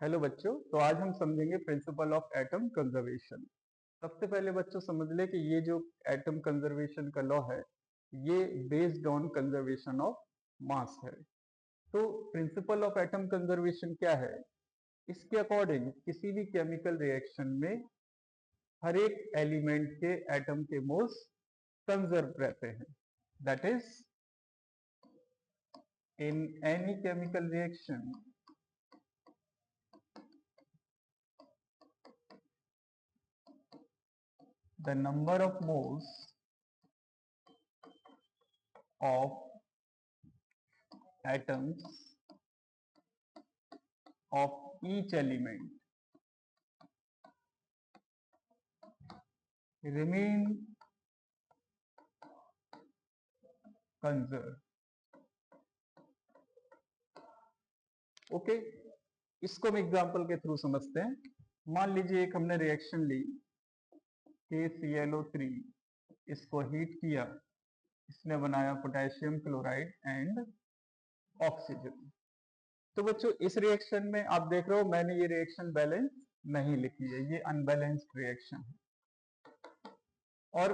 Hello बच्चों, तो आज हम समझेंगे प्रिंसिपल ऑफ एटम कंजर्वेशन। सबसे पहले बच्चों समझ ले कि ये जो एटम कंजर्वेशन का लॉ है ये based on conservation of mass है। तो प्रिंसिपल ऑफ एटम कंजर्वेशन क्या है? इसके अकॉर्डिंग किसी भी केमिकल रिएक्शन में हर एक एलिमेंट के एटम के मोल्स कंजर्व रहते हैं। That is in any chemical reaction the number of moles of atoms of each element remain conserved. Okay, इसको हम एग्जांपल के थ्रू समझते हैं। मान लीजिए एक हमने रिएक्शन ली KClO3, इसको हीट किया, इसने बनाया पोटेशियम क्लोराइड एंड ऑक्सीजन। तो बच्चों इस रिएक्शन में आप देख रहे हो मैंने ये रिएक्शन बैलेंस नहीं लिखी है, ये अनबैलेंस्ड रिएक्शन है। और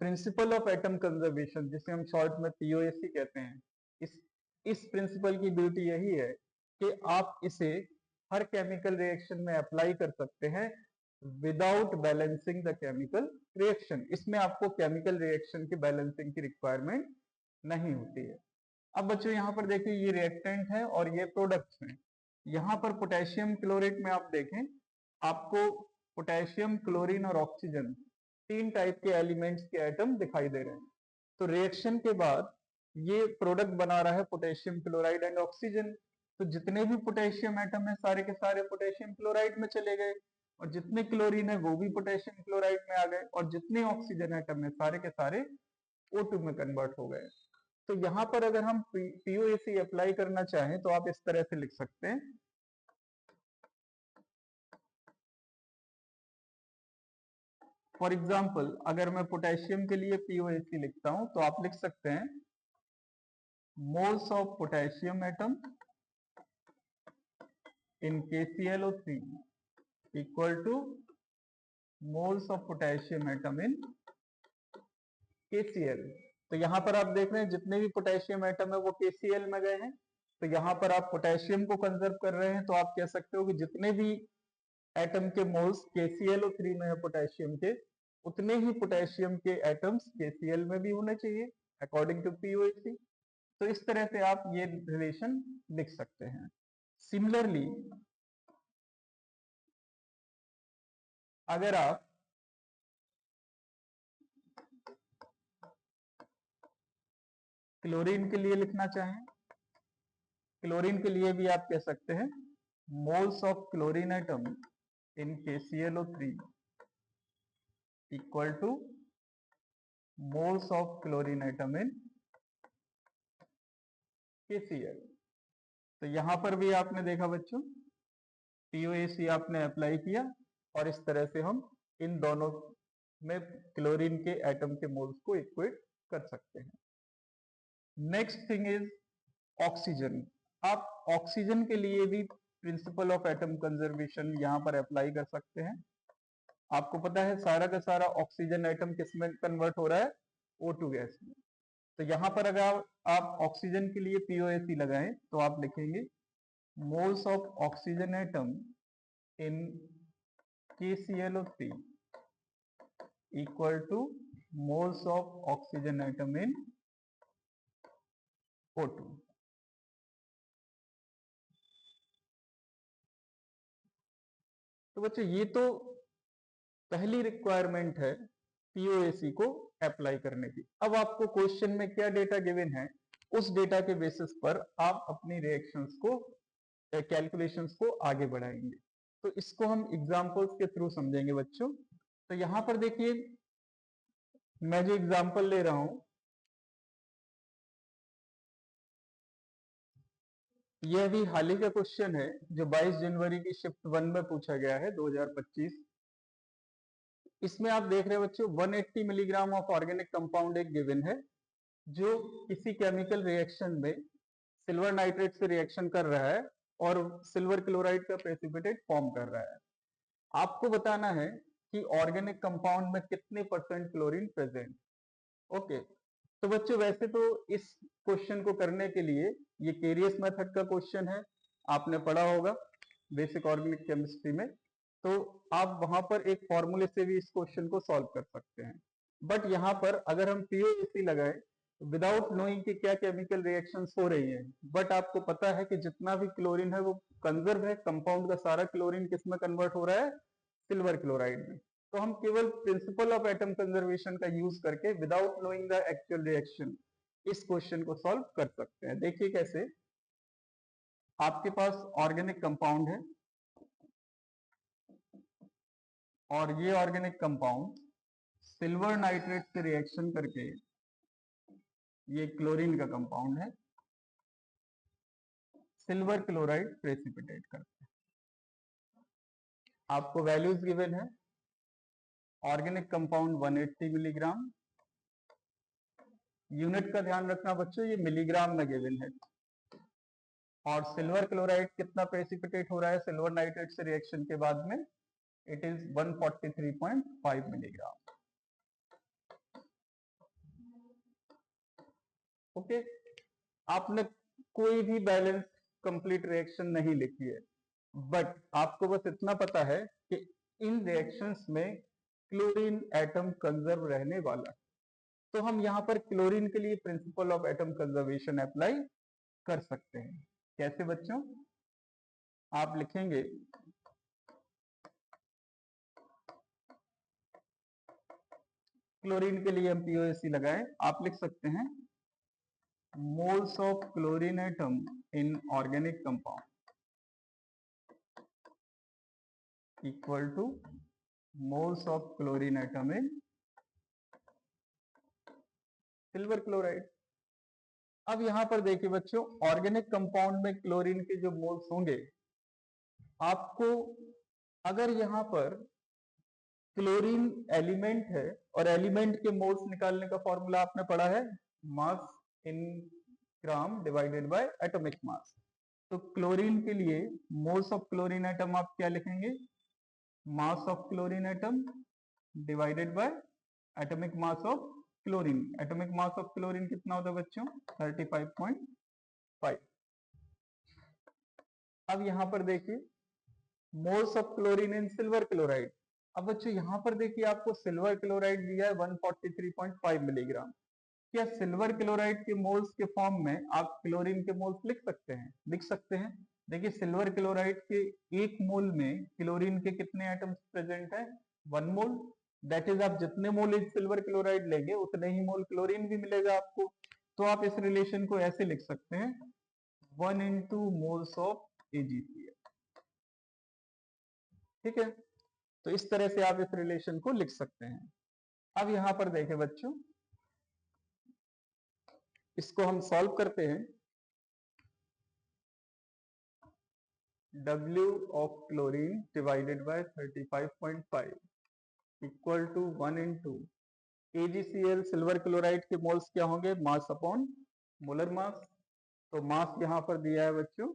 प्रिंसिपल ऑफ एटम कंजर्वेशन जिसे हम शॉर्ट में POAC कहते हैं, इस प्रिंसिपल की ब्यूटी यही है कि आप इसे हर केमिकल रिएक्शन में अप्लाई कर सकते हैं without balancing the chemical reaction. इसमें आपको केमिकल रिएक्शन की बैलेंसिंग की रिक्वायरमेंट नहीं होती है। अब बच्चों यहाँ पर देखिए ये रिएक्टेंट है और ये प्रोडक्ट्स हैं। यहाँ पर पोटेशियम क्लोरेट में आप देखें, आपको पोटेशियम, क्लोरीन और ऑक्सीजन तीन टाइप के एलिमेंट्स के एटम दिखाई दे रहे हैं। तो रिएक्शन के बाद ये प्रोडक्ट बना रहा है पोटेशियम क्लोराइड एंड ऑक्सीजन। तो जितने भी पोटेशियम एटम है सारे के सारे पोटेशियम क्लोराइड में चले गए, और जितने क्लोरीन है वो भी पोटेशियम क्लोराइड में आ गए, और जितने ऑक्सीजन एटम है सारे के सारे O2 में कन्वर्ट हो गए। तो यहाँ पर अगर हम POAC अप्लाई करना चाहें तो आप इस तरह से लिख सकते हैं। फॉर एग्जाम्पल अगर मैं पोटेशियम के लिए POAC लिखता हूं तो आप लिख सकते हैं moles of potassium atom in KClO3 equal two moles of potassium atom in KCl। तो यहाँ पर आप देख रहे हैं जितने भी पोटेशियम एटम है वो KCl में गए हैं। तो यहाँ पर आप पोटेशियम को कंजर्व कर रहे हैं, तो आप कह सकते हो कि जितने भी एटम के मोल्स KClO3 में है पोटेशियम के, उतने ही पोटेशियम के एटम्स KCl में भी होने चाहिए अकॉर्डिंग टू POAC। तो इस तरह से आप ये रिलेशन लिख सकते हैं। सिमिलरली अगर आप क्लोरीन के लिए लिखना चाहें, क्लोरीन के लिए भी आप कह सकते हैं moles of chlorine atom in KClO3 equal two moles of chlorine atom in KCl। तो यहां पर भी आपने देखा बच्चों POAC आपने अप्लाई किया, और इस तरह से हम इन दोनों में क्लोरीन के एटम के मोल्स को इक्वेट कर सकते हैं। Next thing is oxygen. आप ऑक्सीजन के लिए भी प्रिंसिपल ऑफ एटम कंजर्वेशन यहां पर अप्लाई कर सकते हैं। आपको पता है सारा का सारा ऑक्सीजन एटम किस में कन्वर्ट हो रहा है? O2 गैस में। तो यहां पर अगर आप ऑक्सीजन के लिए POAC लगाएं तो आप लिखेंगे moles of oxygen atom in KClO3 equal two moles of oxygen atom in O2। तो बच्चों ये तो पहली रिक्वायरमेंट है POAC को अप्लाई करने की। अब आपको क्वेश्चन में क्या डेटा गिवन है, उस डेटा के बेसिस पर आप अपनी रिएक्शंस को, कैलकुलेशंस को आगे बढ़ाएंगे। तो इसको हम एग्जांपल्स के थ्रू समझेंगे बच्चों। तो यहां पर देखिए मैं जो एग्जांपल ले रहा हूं यह भी हाल ही का क्वेश्चन है जो 22 जनवरी की शिफ्ट 1 में पूछा गया है 2025। इसमें आप देख रहे हैं बच्चों 180 मिलीग्राम ऑफ ऑर्गेनिक कंपाउंड एक गिवन है जो किसी केमिकल रिएक्शन में सिल्वर नाइट्रेट से रिएक्शन कर रहा है और सिल्वर क्लोराइड का प्रेसिपिटेट फॉर्म कर रहा है। आपको बताना है कि ऑर्गेनिक कंपाउंड में कितने परसेंट क्लोरीन प्रेजेंट। ओके, तो बच्चों वैसे तो इस क्वेश्चन को करने के लिए ये केरियस मेथड का क्वेश्चन है, आपने पढ़ा होगा बेसिक ऑर्गेनिक केमिस्ट्री में, तो आप वहां पर एक फॉर्मूले से भी इस क्वेश्चन को सॉल्व कर सकते हैं। बट यहाँ पर अगर हम पीओएसी लगाए विदाउट नोइंग कि क्या केमिकल रिएक्शंस हो रही हैं, बट आपको पता है कि जितना भी क्लोरीन है वो कंजर्व है, कंपाउंड का सारा क्लोरीन किस में कन्वर्ट हो रहा है, सिल्वर क्लोराइड में। तो हम केवल प्रिंसिपल ऑफ एटम कंजर्वेशन का यूज करके without knowing the actual reaction इस क्वेश्चन को सॉल्व कर सकते हैं। देखिए कैसे, आपके पास ऑर्गेनिक कंपाउंड है और ये ऑर्गेनिक कंपाउंड सिल्वर नाइट्रेट से रिएक्शन करके ये क्लोरीन का कंपाउंड है, सिल्वर क्लोराइड प्रेसिपिटेट करते हैं। आपको वैल्यूज गिवन है, ऑर्गेनिक कंपाउंड 180 मिलीग्राम, यूनिट का ध्यान रखना बच्चों ये मिलीग्राम में गिवन है, और सिल्वर क्लोराइड कितना प्रेसिपिटेट हो रहा है सिल्वर नाइट्रेट से रिएक्शन के बाद में, इट इज 143.5 मिलीग्राम। ओके, आपने कोई भी बैलेंस कंप्लीट रिएक्शन नहीं लिखी है, बट आपको बस इतना पता है कि इन रिएक्शंस में क्लोरीन एटम कंजर्व रहने वाला है। तो हम यहाँ पर क्लोरीन के लिए principle of atom conservation apply कर सकते हैं। कैसे बच्चों, आप लिखेंगे क्लोरीन के लिए हम पीओएसी लगाए, आप लिख सकते हैं moles of chlorine atom in organic compound equal two moles of chlorine atom in silver chloride. अब यहां पर देखिए बच्चों, ऑर्गेनिक कंपाउंड में क्लोरीन के जो मोल्स होंगे, आपको अगर यहां पर क्लोरीन एलिमेंट है और एलिमेंट के मोल्स निकालने का फॉर्मूला आपने पढ़ा है, mass in gram divided by atomic mass. तो क्लोरीन के लिए मोल्स ऑफ क्लोरीन एटम आप क्या लिखेंगे, mass of chlorine atom divided by atomic mass of chlorine. Atomic mass of chlorine कितना होता है बच्चों, 35.5। अब यहां पर देखिए moles of chlorine in silver chloride. अब बच्चों यहां पर देखिए आपको सिल्वर क्लोराइड दिया है 143.5 मिलीग्राम। क्या सिल्वर क्लोराइड के मोल्स के फॉर्म में आप क्लोरीन के मोल्स लिख सकते हैं, लिख सकते हैं। देखिए सिल्वर क्लोराइड के एक मोल में क्लोरीन के कितने एटम्स प्रेजेंट है, 1 मोल। दैट इज आप जितने मोल सिल्वर क्लोराइड लेंगे उतने ही मोल क्लोरीन भी मिलेगा आपको। तो आप इस रिलेशन को ऐसे लिख सकते हैं 1 into मोल्स ऑफ AgCl। ठीक है, तो इस तरह से आप इस रिलेशन को लिख सकते हैं। अब यहां पर देखें बच्चों, इसको हम सॉल्व करते हैं। W of chlorine divided by 35.5 equal to 1 into AgCl। Silver chloride के मोल्स क्या होंगे, मास अपॉन मोलर मास। तो मास यहां पर दिया है बच्चों,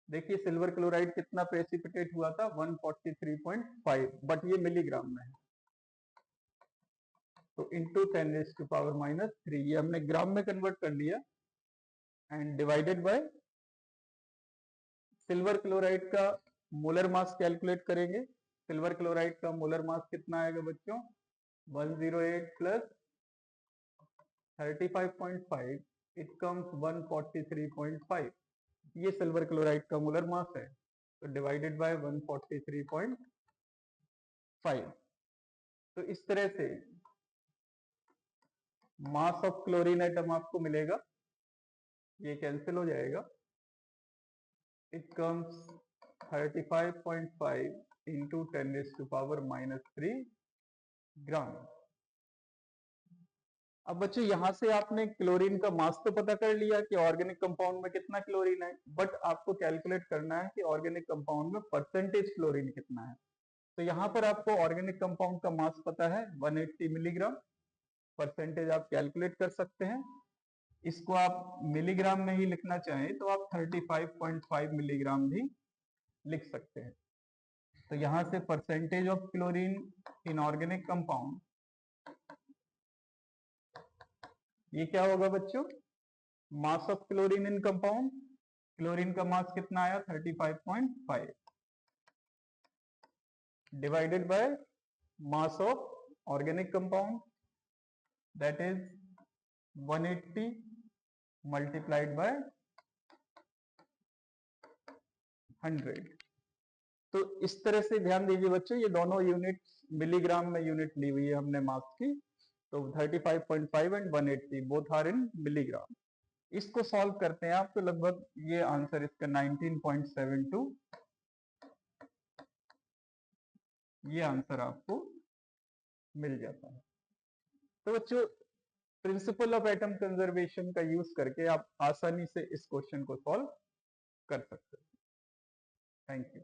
देखिए सिल्वर क्लोराइड कितना प्रेसिपिटेट हुआ था 143.5, बट ये मिलीग्राम में है, तो इंटू 10⁻⁻3 ये हमने ग्राम में कन्वर्ट कर लिया, and divided by silver chloride का मोलर मास कैलकुलेट करेंगे। सिल्वर क्लोराइड का मोलर मास कितना आएगा बच्चों, 108 प्लस 35.5, इट कम्स 143.5। ये सिल्वर क्लोराइड का मोलर मास है, तो डिवाइडेड बाय 143.5। तो इस तरह से मास ऑफ क्लोरीन एटम आपको मिलेगा, ये कैंसिल हो जाएगा, इट कम्स 35.5 इंटू 10⁻³ ग्राम। अब बच्चों यहां से आपने क्लोरीन का मास तो पता कर लिया कि ऑर्गेनिक कंपाउंड में कितना क्लोरीन है, बट आपको कैलकुलेट करना है कि ऑर्गेनिक कंपाउंड में परसेंटेज क्लोरीन कितना है। तो यहां पर आपको ऑर्गेनिक कंपाउंड का मास पता है 180 मिलीग्राम, परसेंटेज आप कैलकुलेट कर सकते हैं। इसको आप मिलीग्राम में ही लिखना चाहें तो आप 35.5 मिलीग्राम भी लिख सकते हैं। तो यहां से percentage of chlorine in organic compound, ये क्या होगा बच्चों, mass of chlorine in compound, chlorine का मास कितना आया 35.5 divided by mass of organic compound that is 180 multiplied by 100। तो इस तरह से ध्यान दीजिए बच्चों, ये दोनों यूनिट मिलीग्राम में यूनिट ली हुई है हमने मास की, तो 35.5 and 180 both are in milligram. इसको सॉल्व करते हैं आप तो लगभग ये आंसर इसका 19.72, ये आंसर आपको मिल जाता है। तो बच्चों प्रिंसिपल ऑफ एटम कंजर्वेशन का यूज करके आप आसानी से इस क्वेश्चन को सॉल्व कर सकते हैं। Thank you.